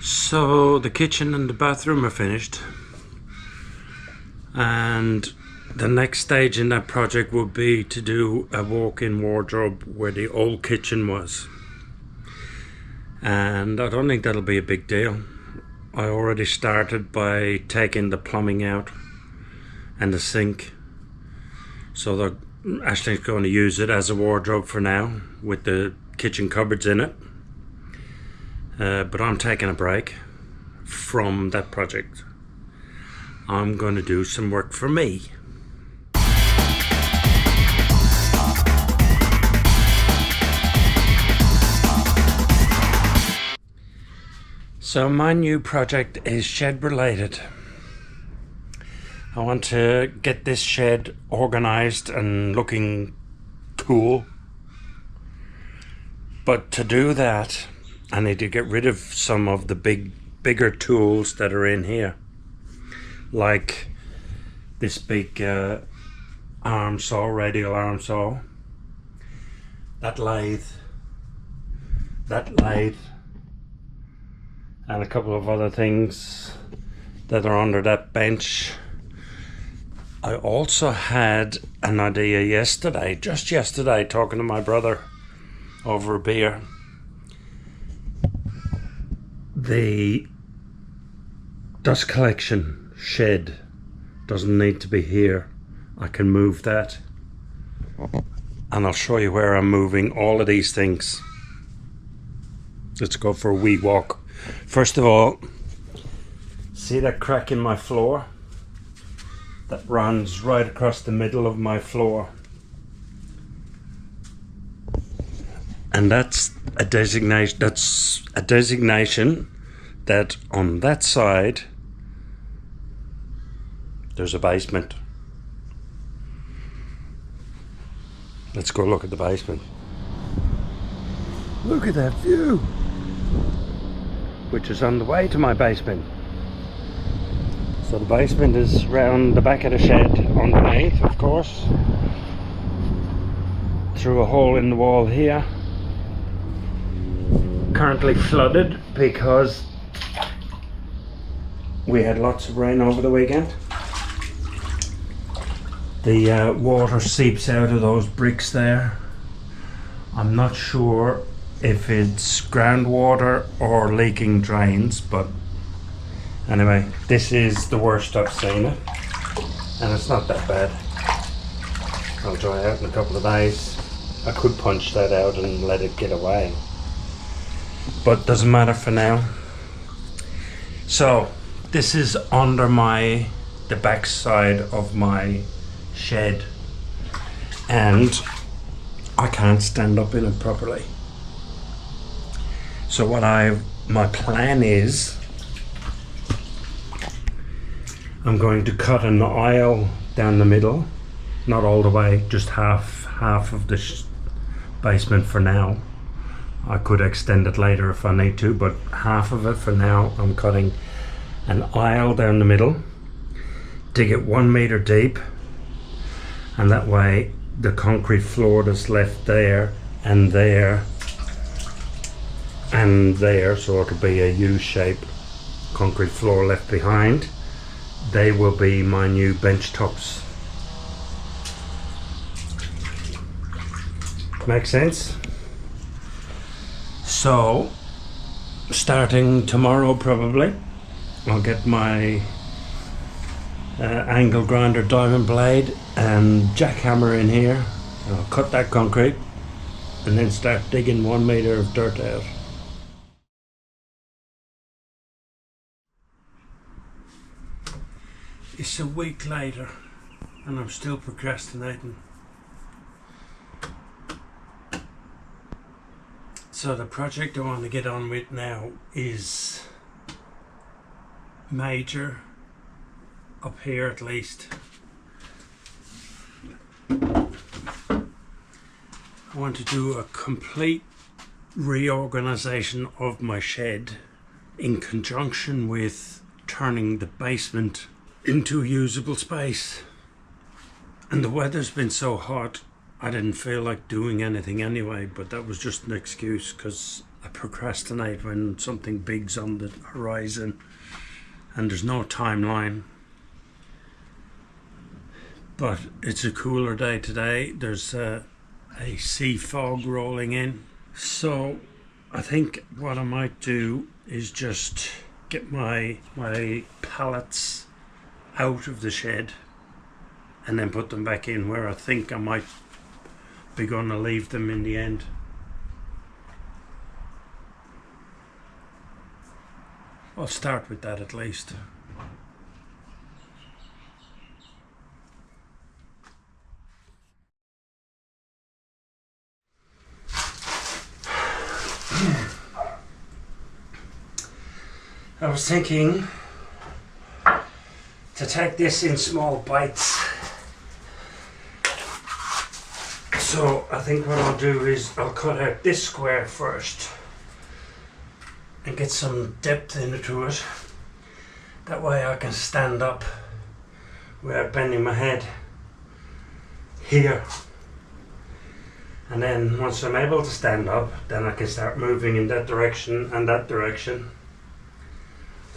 So the kitchen and the bathroom are finished, and the next stage in that project will be to do a walk-in wardrobe where the old kitchen was, and I don't think that'll be a big deal. I already started by taking the plumbing out and the sink, so they're Ashley's going to use it as a wardrobe for now with the kitchen cupboards in it. But I'm taking a break from that project. I'm going to do some work for me. So my new project is shed related. I want to get this shed organized and looking cool. But to do that, I need to get rid of some of the bigger tools that are in here, like this big arm saw, radial arm saw, that lathe, and a couple of other things that are under that bench. I also had an idea just yesterday, talking to my brother over a beer. The dust collection shed doesn't need to be here. I can move that, and I'll show you where I'm moving all of these things. Let's go for a wee walk. First of all, see that crack in my floor? That runs right across the middle of my floor. And that's a designation that on that side there's a basement. Let's go look at the basement. Look at that view, which is on the way to my basement. So the basement is round the back of the shed underneath, of course, through a hole in the wall here. Currently flooded because we had lots of rain over the weekend. The water seeps out of those bricks there. I'm not sure if it's groundwater or leaking drains, but anyway, this is the worst I've seen it, and it's not that bad. I'll dry out in a couple of days. I could punch that out and let it get away, but doesn't matter for now. So this is under the back side of my shed, and I can't stand up in it properly. So my plan is, I'm going to cut an aisle down the middle, not all the way, just half of the basement for now. I could extend it later if I need to, but half of it for now. I'm cutting an aisle down the middle, dig it 1 meter deep, and that way the concrete floor that's left there and there and there, so it'll be a U-shaped concrete floor left behind. They will be my new bench tops. Make sense? So starting tomorrow probably, I'll get my angle grinder diamond blade and jackhammer in here. I'll cut that concrete and then start digging 1 meter of dirt out. It's a week later and I'm still procrastinating. So the project I want to get on with now is major, up here at least. I want to do a complete reorganization of my shed in conjunction with turning the basement into usable space. And the weather's been so hot, I didn't feel like doing anything anyway, but that was just an excuse because I procrastinate when something big's on the horizon and there's no timeline. But it's a cooler day today. There's a sea fog rolling in. So I think what I might do is just get my pallets out of the shed and then put them back in where I think I might be going to leave them in the end. I'll start with that at least. I was thinking to take this in small bites. So I think what I'll do is I'll cut out this square first and get some depth into it. That way I can stand up without bending my head here. And then once I'm able to stand up, then I can start moving in that direction and that direction.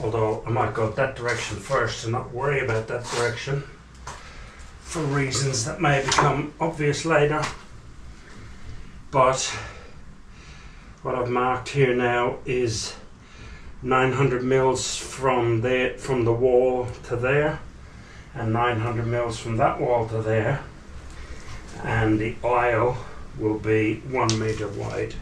Although I might go that direction first and not worry about that direction for reasons that may become obvious later. But what I've marked here now is 900 mils from the wall to there, and 900 mils from that wall to there, and the aisle will be 1 meter wide.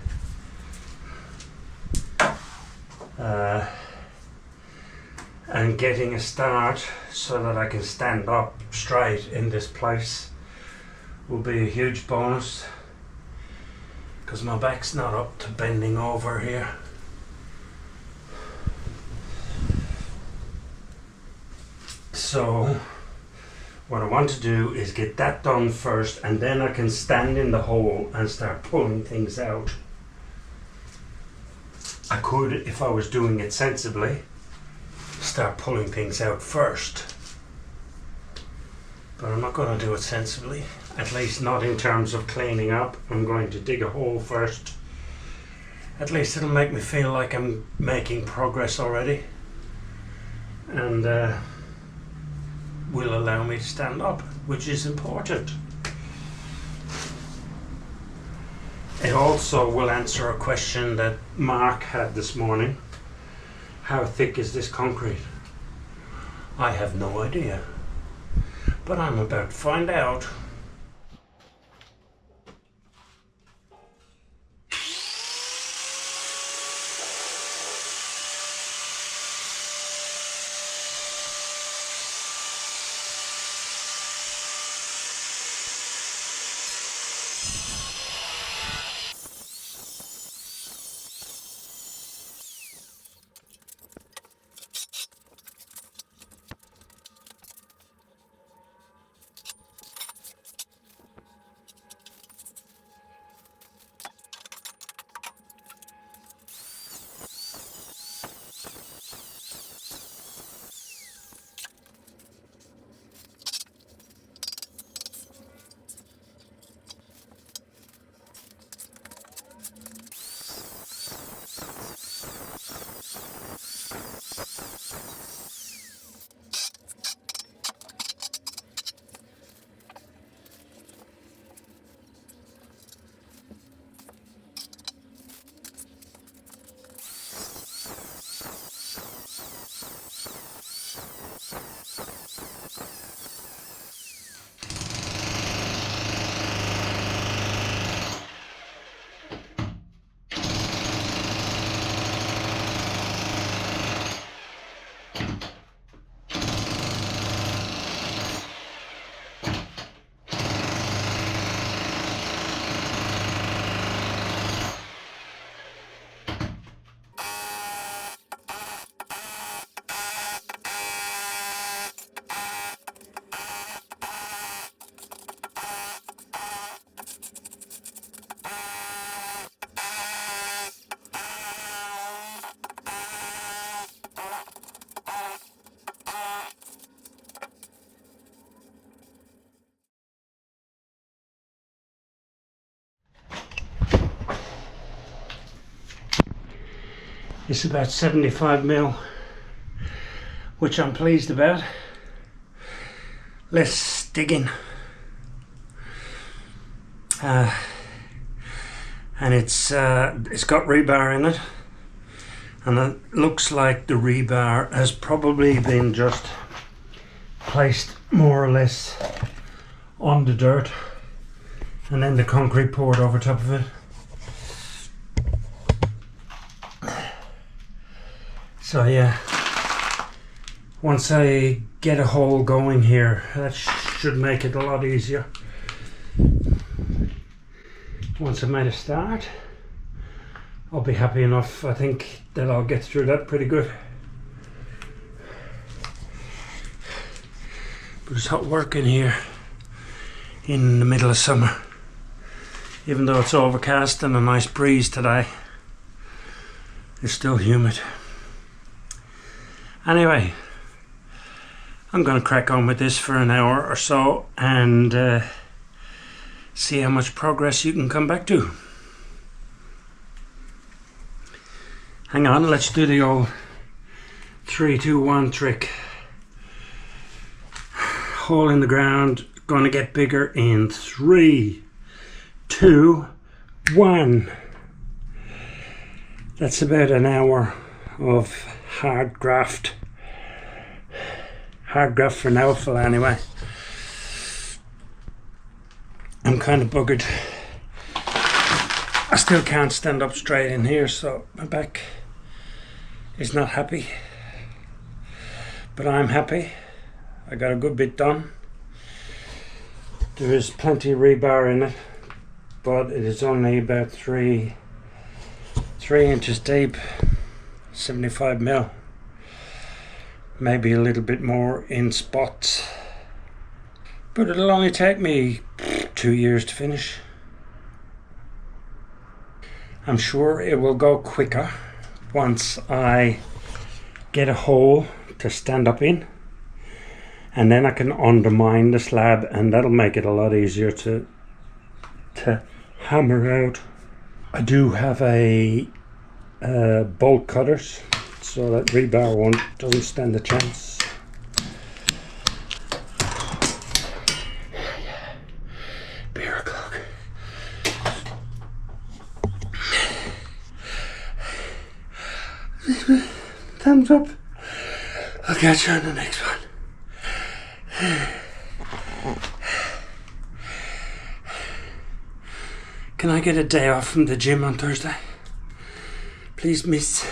And getting a start so that I can stand up straight in this place will be a huge bonus, because my back's not up to bending over here. So what I want to do is get that done first, and then I can stand in the hole and start pulling things out. I could, if I was doing it sensibly, start pulling things out first, but I'm not going to do it sensibly, at least not in terms of cleaning up. I'm going to dig a hole first. At least it'll make me feel like I'm making progress already, and will allow me to stand up, which is important. It also will answer a question that Mark had this morning. How thick is this concrete? I have no idea, but I'm about to find out. It's about 75 mil, which I'm pleased about. Less digging. And it's got rebar in it, and it looks like the rebar has probably been just placed more or less on the dirt and then the concrete poured over top of it. So yeah, once I get a hole going here, that should make it a lot easier. Once I've made a start, I'll be happy enough. I think that I'll get through that pretty good. But it's hot work in here in the middle of summer. Even though it's overcast and a nice breeze today, it's still humid. Anyway, I'm going to crack on with this for an hour or so and see how much progress you can come back to. Hang on, let's do the old 3, 2, 1 trick. Hole in the ground, going to get bigger in 3, 2, 1. That's about an hour of hard graft. Hard graft for now, fella, anyway. I'm kind of buggered. I still can't stand up straight in here, so my back is not happy. But I'm happy. I got a good bit done. There is plenty of rebar in it, but it is only about 3 inches deep, 75 mil. Maybe a little bit more in spots. But it'll only take me 2 years to finish. I'm sure it will go quicker once I get a hole to stand up in, and then I can undermine the slab, and that'll make it a lot easier to hammer out. I do have a bolt cutters, so that rebar doesn't stand a chance. Beer o'clock. Thumbs up. I'll catch you on the next one. Can I get a day off from the gym on Thursday? Please, miss.